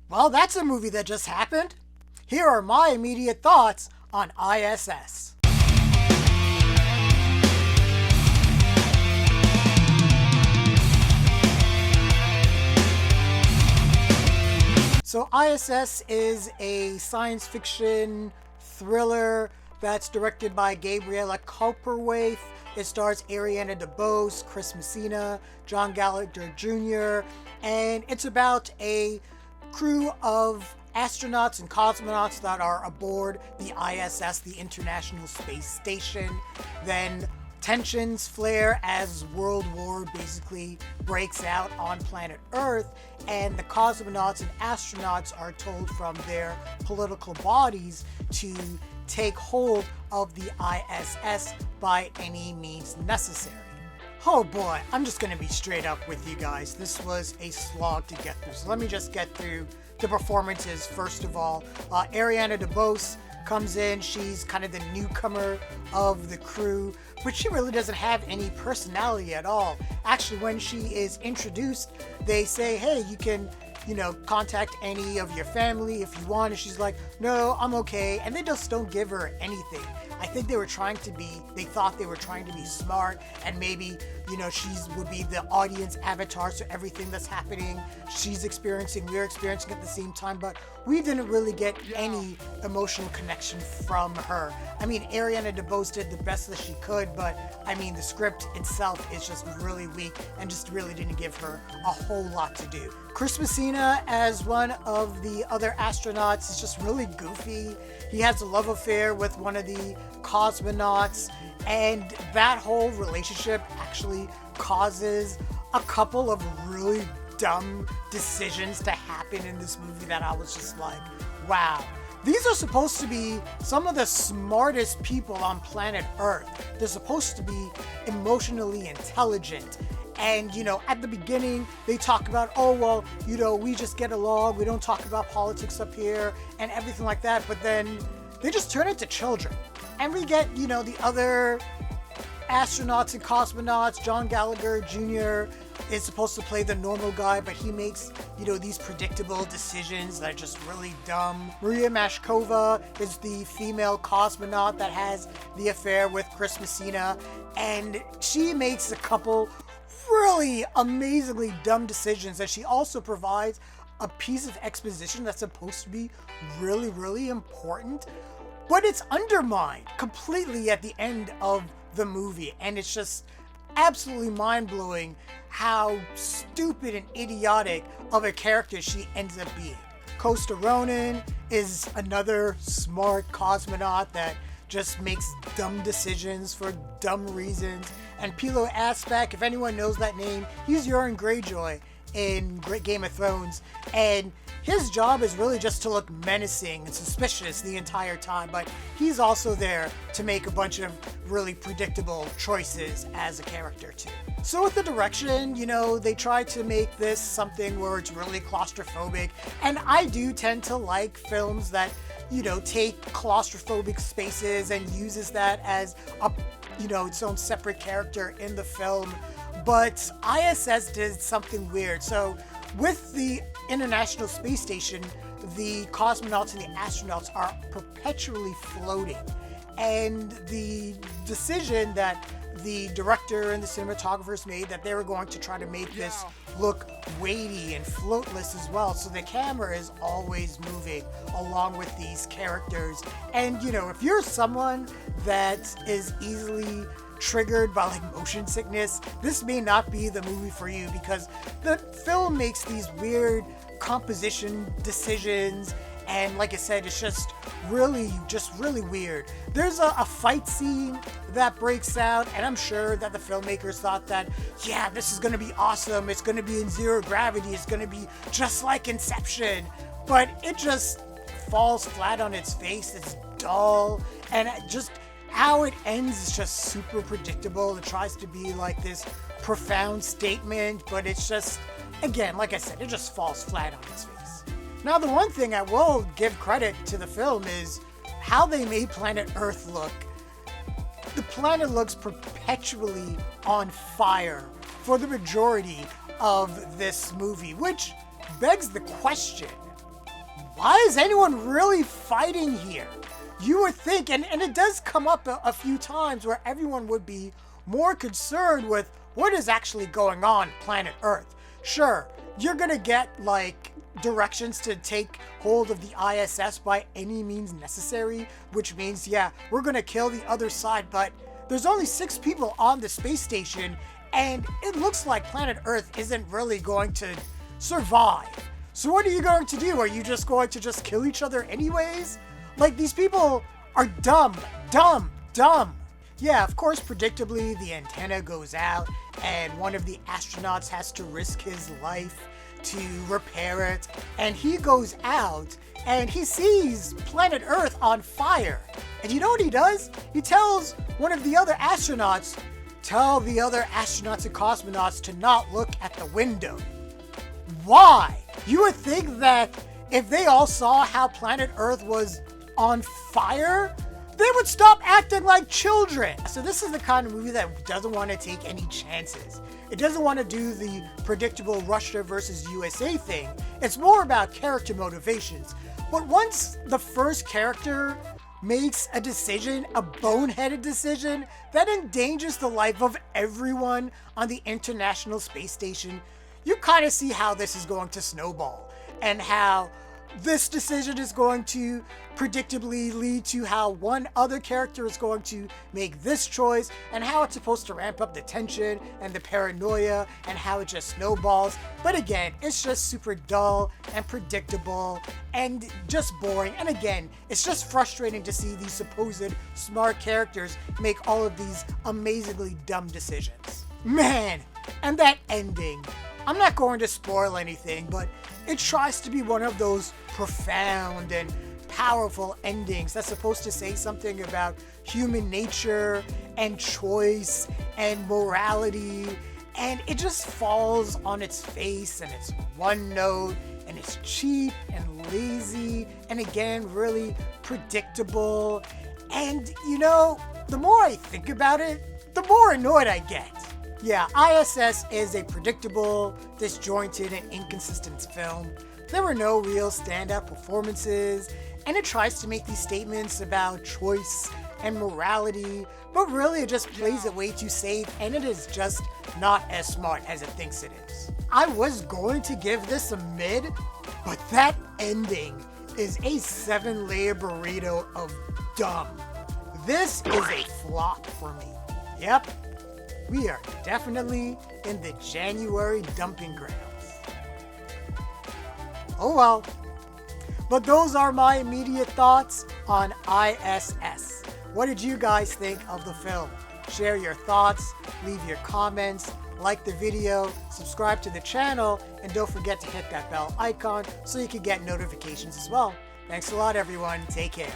Well, that's a movie that just happened. Here are my immediate thoughts on I.S.S. So I.S.S. is a science fiction thriller that's directed by Gabriela Cowperthwaite. It stars Ariana DeBose, Chris Messina, John Gallagher Jr., and it's about a crew of astronauts and cosmonauts that are aboard the I.S.S., the International Space Station. Then tensions flare as World War basically breaks out on planet Earth, and the cosmonauts and astronauts are told from their political bodies to take hold of the I.S.S. by any means necessary. Oh boy, I'm just going to be straight up with you guys. This was a slog to get through. So let me just get through the performances first of all. Ariana DeBose comes in. She's kind of the newcomer of the crew, but she really doesn't have any personality at all. Actually, when she is introduced, they say, hey, you can, contact any of your family if you want. And she's like, no, I'm okay. And they just don't give her anything. I think they thought they were trying to be smart, and maybe, she would be the audience avatar, so everything that's happening, we're experiencing at the same time, but we didn't really get any emotional connection from her. I mean, Ariana DeBose did the best that she could, but the script itself is just really weak and just really didn't give her a whole lot to do. Chris Messina, as one of the other astronauts, is just really goofy. He has a love affair with one of the cosmonauts, and that whole relationship actually causes a couple of really dumb decisions to happen in this movie that I was just like, wow. These are supposed to be some of the smartest people on planet Earth. They're supposed to be emotionally intelligent. And, at the beginning, they talk about, we just get along. We don't talk about politics up here and everything like that. But then they just turn into children. And we get, the other astronauts and cosmonauts. John Gallagher Jr. is supposed to play the normal guy, but he makes, these predictable decisions that are just really dumb. Mashkova is the female cosmonaut that has the affair with Chris Messina, and she makes a couple really amazingly dumb decisions, and she also provides a piece of exposition that's supposed to be really, really important, but it's undermined completely at the end of the movie, and it's just absolutely mind-blowing how stupid and idiotic of a character she ends up being. Costa Ronin is another smart cosmonaut that just makes dumb decisions for dumb reasons. And Pilou Asbæk, if anyone knows that name, he's Euron Greyjoy in Game of Thrones, and his job is really just to look menacing and suspicious the entire time, but he's also there to make a bunch of really predictable choices as a character too. So with the direction, they try to make this something where it's really claustrophobic, and I do tend to like films that, take claustrophobic spaces and uses that as a, its own separate character in the film. But I.S.S. did something weird. So with the International Space Station, the cosmonauts and the astronauts are perpetually floating. And the decision that the director and the cinematographers made that they were going to try to make this look weighty and floatless as well. So the camera is always moving along with these characters. And, if you're someone that is easily triggered by motion sickness, this may not be the movie for you, because the film makes these weird composition decisions, and like I said, it's just really weird. There's a fight scene that breaks out, and I'm sure that the filmmakers thought that, this is going to be awesome, it's going to be in zero gravity, it's going to be just like Inception, but it just falls flat on its face. It's dull, and just how it ends is just super predictable. It tries to be like this profound statement, but it's just, again, like I said, it just falls flat on its face. Now, the one thing I will give credit to the film is how they made planet Earth look. The planet looks perpetually on fire for the majority of this movie, which begs the question, why is anyone really fighting here? You would think, and it does come up a few times where everyone would be more concerned with what is actually going on planet Earth. Sure, you're gonna get like directions to take hold of the ISS by any means necessary, which means, yeah, we're gonna kill the other side, but there's only 6 people on the space station, and it looks like planet Earth isn't really going to survive. So what are you going to do? Are you just going to just kill each other anyways? Like, these people are dumb. Yeah, of course, predictably, the antenna goes out, and one of the astronauts has to risk his life to repair it, and he goes out, and he sees planet Earth on fire. And you know what he does? He tells one of the other astronauts, tell the other astronauts and cosmonauts to not look at the window. Why? You would think that if they all saw how planet Earth was on fire, they would stop acting like children. So this is the kind of movie that doesn't want to take any chances. It doesn't want to do the predictable Russia versus USA thing. It's more about character motivations. But once the first character makes a decision, a boneheaded decision, that endangers the life of everyone on the International Space Station, you kind of see how this is going to snowball, and how this decision is going to predictably lead to how one other character is going to make this choice, and how it's supposed to ramp up the tension and the paranoia, and how it just snowballs. But again, it's just super dull and predictable and just boring. And again, it's just frustrating to see these supposed smart characters make all of these amazingly dumb decisions. Man, and that ending. I'm not going to spoil anything, but it tries to be one of those profound and powerful endings that's supposed to say something about human nature and choice and morality, and it just falls on its face, and it's one note, and it's cheap and lazy, and again, really predictable. And you know, the more I think about it, the more annoyed I get. Yeah, I.S.S. is a predictable, disjointed, and inconsistent film. There were no real standout performances, and it tries to make these statements about choice and morality, but really it just plays it way too safe, and it is just not as smart as it thinks it is. I was going to give this a mid, but that ending is a 7-layer burrito of dumb. This is a flop for me. Yep. We are definitely in the January dumping grounds. Oh well. But those are my immediate thoughts on I.S.S. What did you guys think of the film? Share your thoughts, leave your comments, like the video, subscribe to the channel, and don't forget to hit that bell icon so you can get notifications as well. Thanks a lot, everyone. Take care.